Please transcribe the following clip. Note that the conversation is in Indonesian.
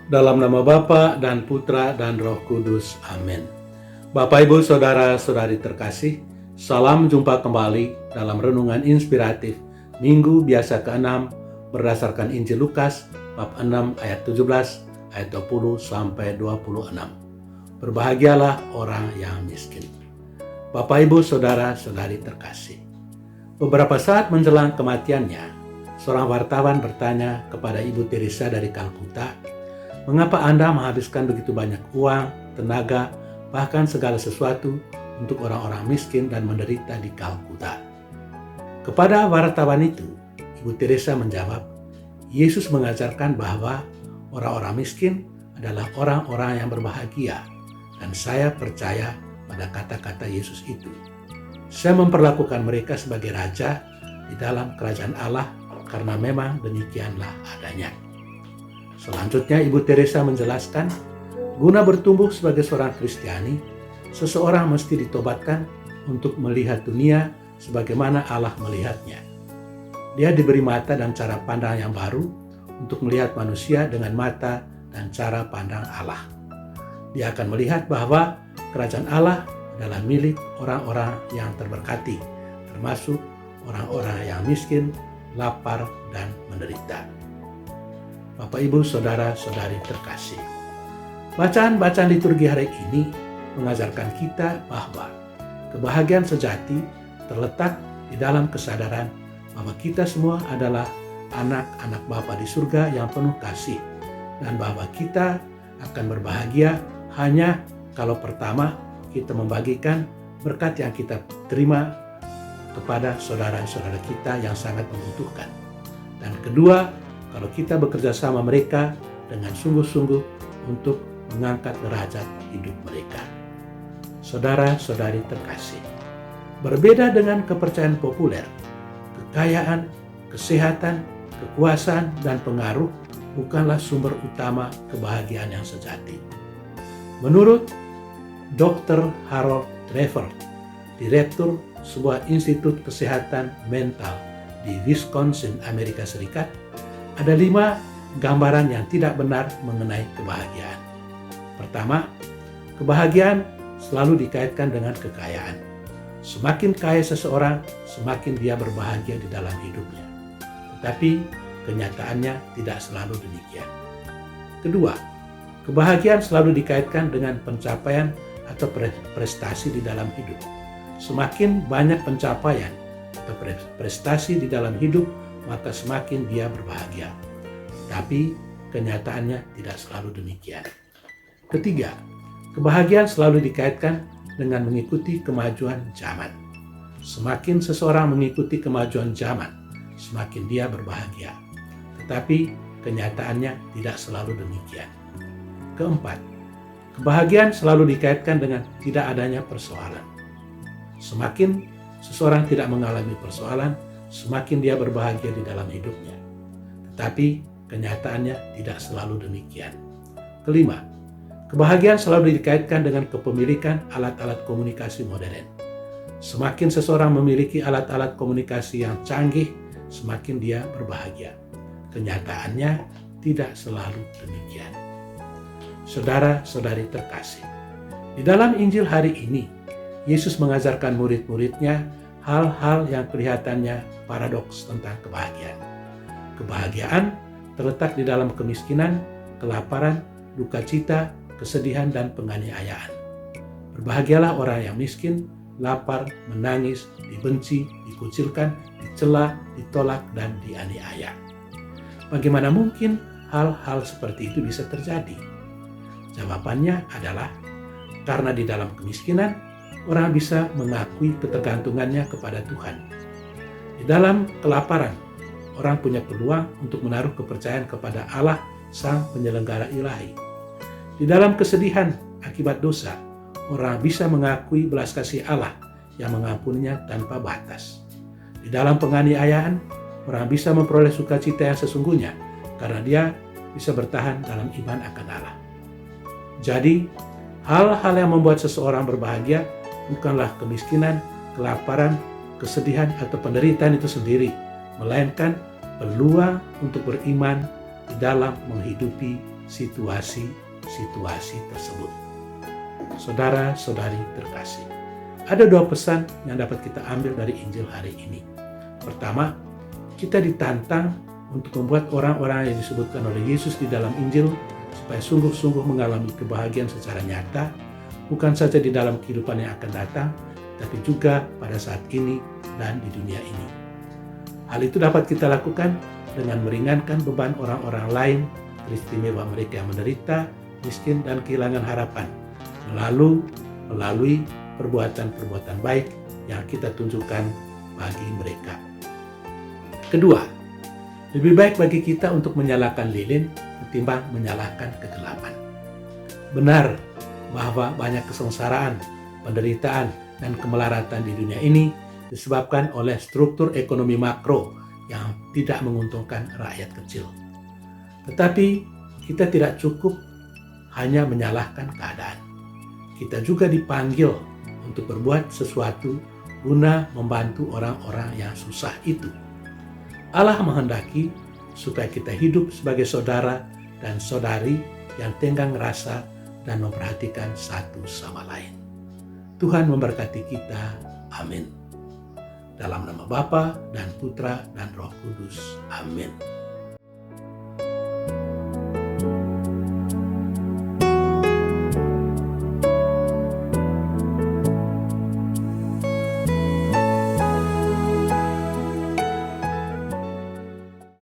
Dalam nama Bapa dan Putra dan Roh Kudus. Amin. Bapak, Ibu, Saudara-saudari terkasih, salam jumpa kembali dalam Renungan Inspiratif Minggu Biasa ke-6 berdasarkan Injil Lukas bab 6 ayat 17 ayat 20 sampai 26. Berbahagialah orang yang miskin. Bapak, Ibu, Saudara-saudari terkasih, beberapa saat menjelang kematiannya, seorang wartawan bertanya kepada Ibu Teresa dari Kalkuta, "Mengapa Anda menghabiskan begitu banyak uang, tenaga, bahkan segala sesuatu untuk orang-orang miskin dan menderita di Kalkuta?" Kepada wartawan itu, Ibu Teresa menjawab, "Yesus mengajarkan bahwa orang-orang miskin adalah orang-orang yang berbahagia, dan saya percaya pada kata-kata Yesus itu. Saya memperlakukan mereka sebagai raja di dalam kerajaan Allah karena memang demikianlah adanya." Selanjutnya Ibu Teresa menjelaskan, guna bertumbuh sebagai seorang Kristiani, seseorang mesti ditobatkan untuk melihat dunia sebagaimana Allah melihatnya. Dia diberi mata dan cara pandang yang baru untuk melihat manusia dengan mata dan cara pandang Allah. Dia akan melihat bahwa kerajaan Allah adalah milik orang-orang yang terberkati, termasuk orang-orang yang miskin, lapar, dan menderita. Bapak, Ibu, Saudara-saudari terkasih, bacaan-bacaan liturgi hari ini mengajarkan kita bahwa kebahagiaan sejati terletak di dalam kesadaran bahwa kita semua adalah anak-anak Bapa di surga yang penuh kasih, dan bahwa kita akan berbahagia hanya kalau pertama kita membagikan berkat yang kita terima kepada saudara-saudara kita yang sangat membutuhkan, dan kedua, kalau kita bekerja sama mereka dengan sungguh-sungguh untuk mengangkat derajat hidup mereka. Saudara-saudari terkasih, berbeda dengan kepercayaan populer, kekayaan, kesehatan, kekuasaan, dan pengaruh bukanlah sumber utama kebahagiaan yang sejati. Menurut Dr. Harold Trevor, direktur sebuah institut kesehatan mental di Wisconsin, Amerika Serikat, ada 5 gambaran yang tidak benar mengenai kebahagiaan. Pertama, kebahagiaan selalu dikaitkan dengan kekayaan. Semakin kaya seseorang, semakin dia berbahagia di dalam hidupnya. Tetapi kenyataannya tidak selalu demikian. Kedua, kebahagiaan selalu dikaitkan dengan pencapaian atau prestasi di dalam hidup. Semakin banyak pencapaian atau prestasi di dalam hidup, maka semakin dia berbahagia. Tapi kenyataannya tidak selalu demikian. Ketiga, kebahagiaan selalu dikaitkan dengan mengikuti kemajuan zaman. Semakin seseorang mengikuti kemajuan zaman, semakin dia berbahagia. Tetapi kenyataannya tidak selalu demikian. Keempat, kebahagiaan selalu dikaitkan dengan tidak adanya persoalan. Semakin seseorang tidak mengalami persoalan, semakin dia berbahagia di dalam hidupnya. Tetapi kenyataannya tidak selalu demikian. Kelima, kebahagiaan selalu dikaitkan dengan kepemilikan alat-alat komunikasi modern. Semakin seseorang memiliki alat-alat komunikasi yang canggih, semakin dia berbahagia. Kenyataannya tidak selalu demikian. Saudara-saudari terkasih, di dalam Injil hari ini, Yesus mengajarkan murid-muridnya hal-hal yang kelihatannya paradoks tentang kebahagiaan. Kebahagiaan terletak di dalam kemiskinan, kelaparan, duka cita, kesedihan, dan penganiayaan. Berbahagialah orang yang miskin, lapar, menangis, dibenci, dikucilkan, dicela, ditolak, dan dianiaya. Bagaimana mungkin hal-hal seperti itu bisa terjadi? Jawabannya adalah karena di dalam kemiskinan, orang bisa mengakui ketergantungannya kepada Tuhan. Di dalam kelaparan, orang punya peluang untuk menaruh kepercayaan kepada Allah, Sang Penyelenggara Ilahi. Di dalam kesedihan akibat dosa, orang bisa mengakui belas kasih Allah yang mengampuninya tanpa batas. Di dalam penganiayaan, orang bisa memperoleh sukacita yang sesungguhnya karena dia bisa bertahan dalam iman akan Allah. Jadi, hal-hal yang membuat seseorang berbahagia bukanlah kemiskinan, kelaparan, kesedihan, atau penderitaan itu sendiri, melainkan peluang untuk beriman di dalam menghidupi situasi-situasi tersebut. Saudara-saudari terkasih, ada 2 pesan yang dapat kita ambil dari Injil hari ini. Pertama, kita ditantang untuk membuat orang-orang yang disebutkan oleh Yesus di dalam Injil supaya sungguh-sungguh mengalami kebahagiaan secara nyata, bukan saja di dalam kehidupan yang akan datang, tapi juga pada saat ini dan di dunia ini. Hal itu dapat kita lakukan dengan meringankan beban orang-orang lain, teristimewa mereka yang menderita, miskin, dan kehilangan harapan, melalui perbuatan-perbuatan baik yang kita tunjukkan bagi mereka. Kedua, lebih baik bagi kita untuk menyalakan lilin ketimbang menyalakan kegelapan. Benar bahwa banyak kesengsaraan, penderitaan, dan kemelaratan di dunia ini disebabkan oleh struktur ekonomi makro yang tidak menguntungkan rakyat kecil. Tetapi kita tidak cukup hanya menyalahkan keadaan. Kita juga dipanggil untuk berbuat sesuatu guna membantu orang-orang yang susah itu. Allah menghendaki supaya kita hidup sebagai saudara dan saudari yang tenggang rasa dan memperhatikan satu sama lain. Tuhan memberkati kita. Amin. Dalam nama Bapa dan Putra dan Roh Kudus. Amin.